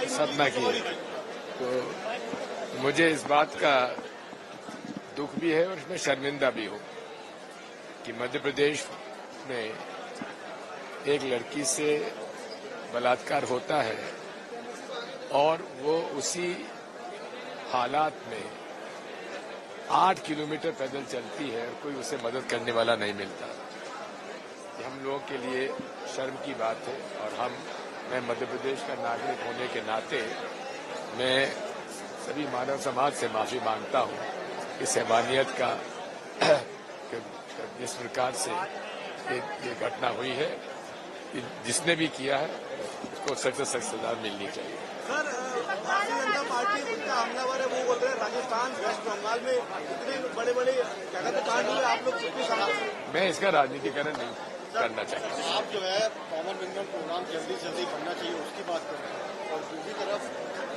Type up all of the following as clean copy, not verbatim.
सपना की है। तो मुझे इस बात का दुख भी है और इसमें शर्मिंदा भी हूं कि मध्य प्रदेश में एक लड़की से बलात्कार होता है और वो उसी हालात में 8 किलोमीटर पैदल चलती है और कोई उसे मदद करने वाला नहीं मिलता। ये हम लोगों के लिए शर्म की बात है और मैं मध्य प्रदेश का नागरिक होने के नाते मैं सभी मानव समाज से माफी मांगता हूं इस हैवानियत का जिस प्रकार से ये घटना हुई है। जिसने भी किया है उसको सख्त से सख्त सजा मिलनी चाहिए। सर, भारतीय जनता पार्टी उनका हमलावर है, वो बोल रहे हैं राजस्थान वेस्ट बंगाल में इतने बड़े बड़े जगह कांड हुए, आप लोग चुप्पी साधे। मैं इसका राजनीतिकरण नहीं करना चाहिए। आप जो है कॉमन मिनिमम प्रोग्राम जल्दी से जल्दी बनना चाहिए उसकी बात कर रहे हैं और दूसरी तरफ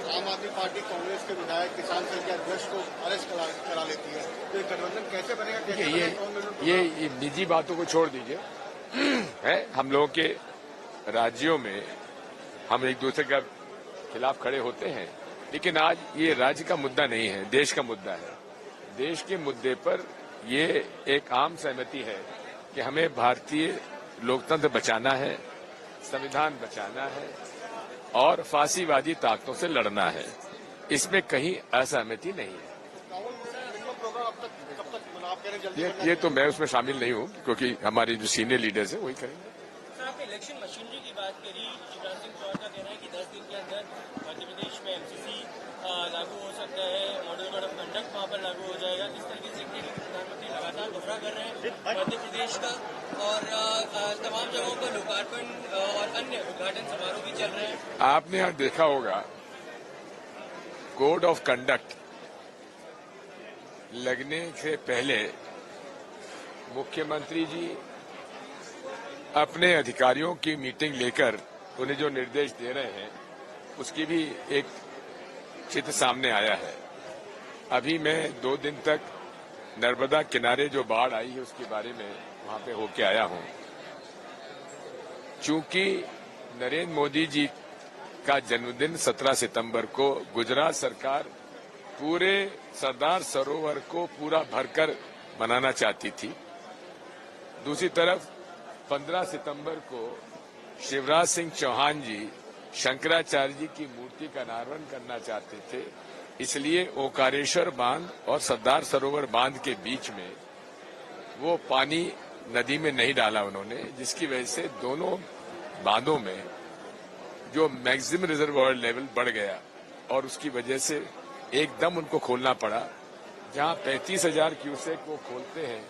आम आदमी पार्टी कांग्रेस के विधायक किसान संघ के अध्यक्ष को अरेस्ट करा लेती है, तो ये गठबंधन कैसे बनेगा? कैसे ये निजी बातों को छोड़ दीजिए। है हम लोगों के राज्यों में हम एक दूसरे के खिलाफ खड़े होते हैं, लेकिन आज ये राज्य का मुद्दा नहीं है, देश का मुद्दा है। देश के मुद्दे पर ये एक आम सहमति है कि हमें भारतीय लोकतंत्र बचाना है, संविधान बचाना है और फांसीवादी ताकतों से लड़ना है। इसमें कहीं असहमति नहीं है। ये तो मैं उसमें शामिल नहीं हूं क्योंकि हमारे जो सीनियर लीडर्स हैं वही करेंगे। आपने इलेक्शन मशीनरी की बात करी। शिवराज सिंह चौहान का कहना है कि 10 दिन के अंदर मध्य प्रदेश में एमसीसी लागू हो सकता है, मॉडल कोड ऑफ कंडक्ट वहां पर लागू हो जाएगा। इस तरीके से प्रधानमंत्री लगातार दोहरा कर रहे हैं मध्य प्रदेश का और तमाम जगहों पर लोकार्पण और अन्य उद्घाटन समारोह भी चल रहे हैं। आपने यहाँ देखा होगा कोड ऑफ कंडक्ट लगने से पहले मुख्यमंत्री जी अपने अधिकारियों की मीटिंग लेकर उन्हें जो निर्देश दे रहे हैं उसकी भी एक चित्र सामने आया है। अभी मैं 2 दिन तक नर्मदा किनारे जो बाढ़ आई है उसके बारे में वहां पे होके आया हूं। चूंकि नरेंद्र मोदी जी का जन्मदिन 17 सितंबर को गुजरात सरकार पूरे सरदार सरोवर को पूरा भरकर मनाना चाहती थी, दूसरी तरफ 15 सितंबर को शिवराज सिंह चौहान जी शंकराचार्य जी की मूर्ति का अनावरण करना चाहते थे। इसलिए ओंकारेश्वर बांध और सरदार सरोवर बांध के बीच में वो पानी नदी में नहीं डाला उन्होंने, जिसकी वजह से दोनों बांधों में जो मैक्सिमम रिजर्वोयर लेवल बढ़ गया और उसकी वजह से एकदम उनको खोलना पड़ा। जहां 35,000 क्यूसेक वो खोलते हैं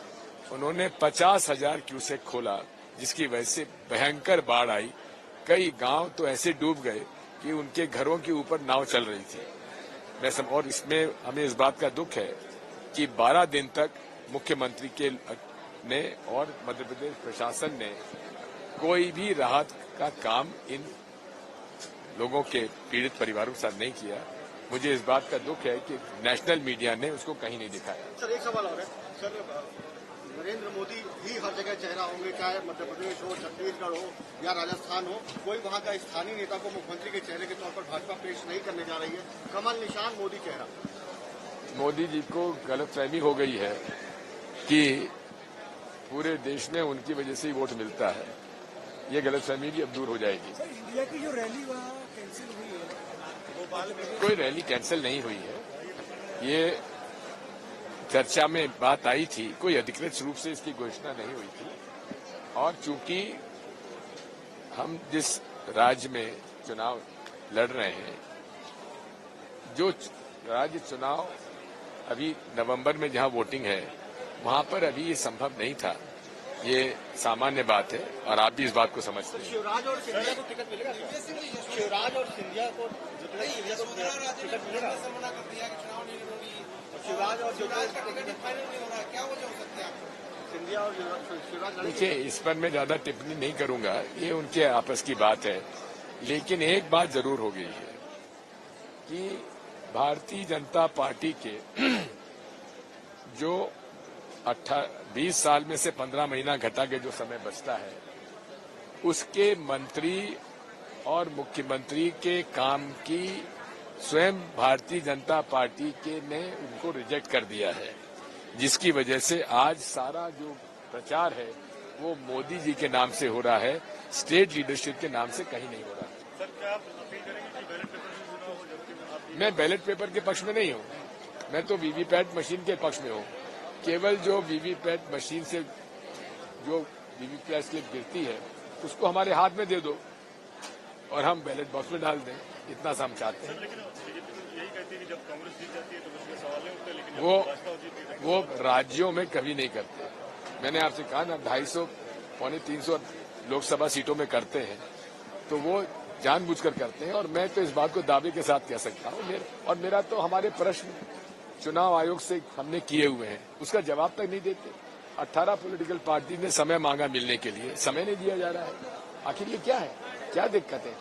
उन्होंने 50,000 क्यूसेक खोला, जिसकी वजह से भयंकर बाढ़ आई। कई गांव तो ऐसे डूब गए कि उनके घरों के ऊपर नाव चल रही थी। और इसमें हमें इस बात का दुख है कि 12 दिन तक मुख्यमंत्री ने और मध्य प्रदेश प्रशासन ने कोई भी राहत का काम इन लोगों के पीड़ित परिवारों के साथ नहीं किया। मुझे इस बात का दुख है कि नेशनल मीडिया ने उसको कहीं नहीं दिखाया। सर, एक सवाल और है। सर, नरेंद्र मोदी ही हर जगह चेहरा होंगे, चाहे मध्य प्रदेश हो, छत्तीसगढ़ हो या राजस्थान हो, कोई वहां का स्थानीय नेता को मुख्यमंत्री के चेहरे के तौर पर भाजपा पेश नहीं करने जा रही है। कमल निशान मोदी चेहरा। मोदी जी को गलतफहमी हो गई है कि पूरे देश में उनकी वजह से ही वोट मिलता है। ये गलतफहमी भी अब दूर हो जाएगी। सर, इंडिया की जो रैली वहाँ कैंसिल हुई है, कोई रैली कैंसिल नहीं हुई है। ये चर्चा में बात आई थी, कोई अधिकृत रूप से इसकी घोषणा नहीं हुई थी। और चूंकि हम जिस राज्य में चुनाव लड़ रहे हैं, जो राज्य चुनाव अभी नवंबर में जहां वोटिंग है वहां पर अभी ये संभव नहीं था। ये सामान्य बात है और आप भी इस बात को समझते हैं। शिवराज और सिंधिया को टिकट मिलेगा? शिवराज और सिंधिया को टिकट मिलेगा? शिवराज और क्या वजह हो सकते हैं? सिंधिया और शिवराज। देखिए, इस पर मैं ज्यादा टिप्पणी नहीं करूंगा, ये उनके आपस की बात है। लेकिन एक बात जरूर हो गई है कि भारतीय जनता पार्टी के जो 20 साल में से 15 महीना घटा के जो समय बचता है, उसके मंत्री और मुख्यमंत्री के काम की स्वयं भारतीय जनता पार्टी के ने उनको रिजेक्ट कर दिया है, जिसकी वजह से आज सारा जो प्रचार है वो मोदी जी के नाम से हो रहा है, स्टेट लीडरशिप के नाम से कहीं नहीं हो रहा है। सर, क्या आप अपील करेंगे कि बैलेट पेपर से चुनाव हो, जबकि मैं बैलेट पेपर के पक्ष में नहीं हूं, मैं तो वीवीपैट मशीन के पक्ष में हूं। केवल जो वीवीपैट मशीन से जो वीवीपैट स्लिप गिरती है उसको हमारे हाथ में दे दो और हम बैलेट बॉक्स में डाल दें, इतना सा हम चाहते हैं। लेकिन बीजेपी तो यही कहती है कि जब कांग्रेस जीत जाती है तो उसमें सवाल नहीं उठते, लेकिन भाजपा जीतती है वो राज्यों में कभी नहीं करते। मैंने आपसे कहा ना 250 पौने 300 लोकसभा सीटों में करते हैं, तो वो जानबूझकर करते हैं। और मैं तो इस बात को दावे के साथ कह सकता हूं, और मेरा तो हमारे प्रश्न चुनाव आयोग से हमने किए हुए हैं, उसका जवाब तक नहीं देते। 18 पॉलिटिकल पार्टी ने समय मांगा मिलने के लिए, समय नहीं दिया जा रहा है। आखिर ये क्या है, क्या दिक्कत है?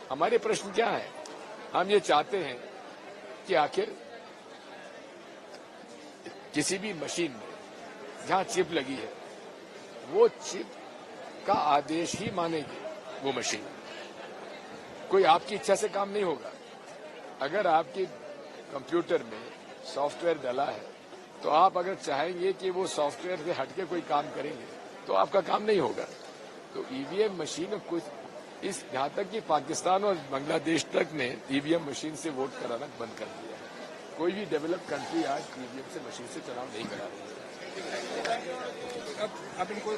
हमारे प्रश्न क्या है? हम ये चाहते हैं कि आखिर किसी भी मशीन में जहां चिप लगी है वो चिप का आदेश ही मानेगी वो मशीन, कोई आपकी इच्छा से काम नहीं होगा। अगर आपके कंप्यूटर में सॉफ्टवेयर डला है तो आप अगर चाहेंगे कि वो सॉफ्टवेयर से हटके कोई काम करेंगे तो आपका काम नहीं होगा। तो ईवीएम मशीन कुछ इस जहां तक कि पाकिस्तान और बांग्लादेश तक ने ईवीएम मशीन से वोट कराना बंद कर दिया है। कोई भी डेवलप कंट्री आज ईवीएम से मशीन से चुनाव नहीं करा रही है। अब इनको